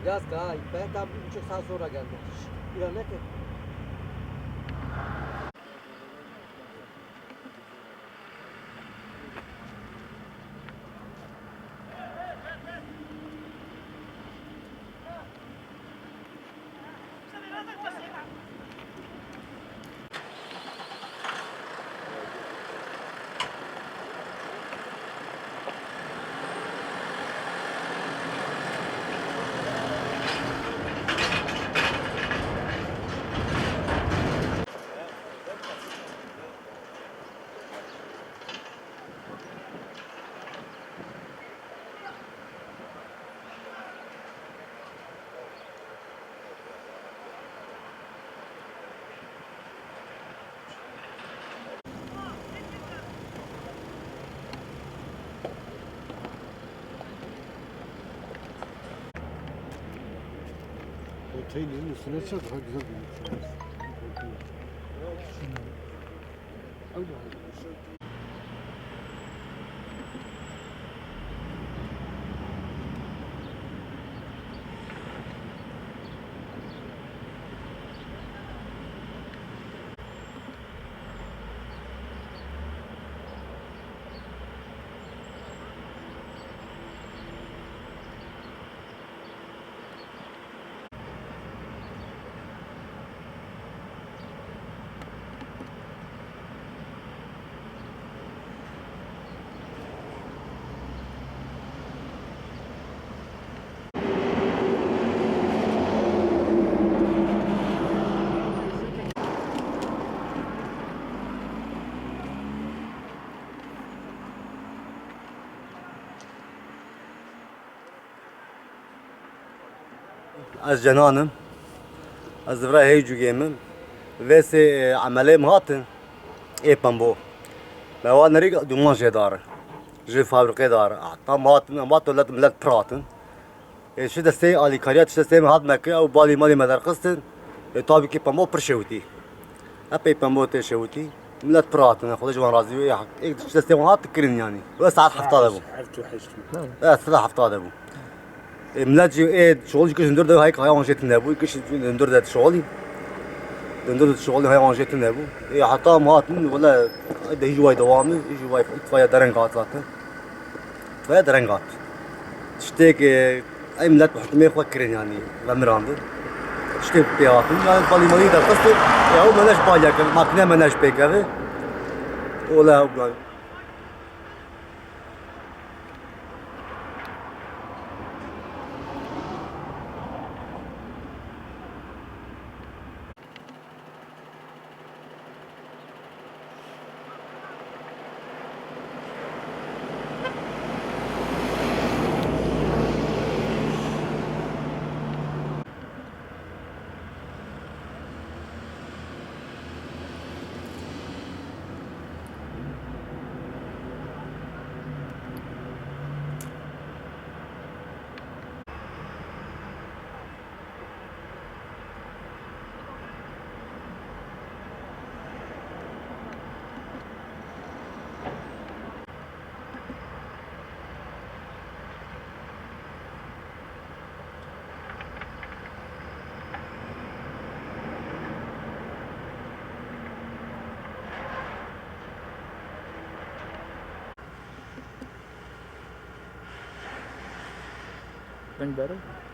Yaz ka, ben tam 1,5 saat sonra geldim. İlan ne ki? Konteynerin üstüne çık daha güzel bir Al bakalım. از جنانم از ورای هیچ جوگیمم ویسی عمله مهاتن ایپم بو مواد نریگ دومان داره جی فابریکه داره حتی مهات ولد ملت پراتن شو دسته آلیکاریات شو دسته مهات مکه او بالی مالی مدرقستن تابی که پمو پرشوتی اپی پمو تشوتی ملت پراتن خودش جوان راضی و یک دسته مهات تکرین یعنی و ساعت هفتاد بو ساعت هفتاد بو ملت جي ايه شغل كش ندور ده هيك هاي وانجيت نابو كش ندور ده شغلي ندور ده شغلي هاي وانجيت نابو ايه حتى مهاتن ولا ده يجي واي دوامي يجي واي فيا درنقات zaten فيا درنقات تشتيك اي ملت بحكمه فكرين يعني غمراندو تشتيك بياتن يعني بالي مالي ده قصدي يا هو مناش بالك ماكينه مناش بيكره ولا Think better?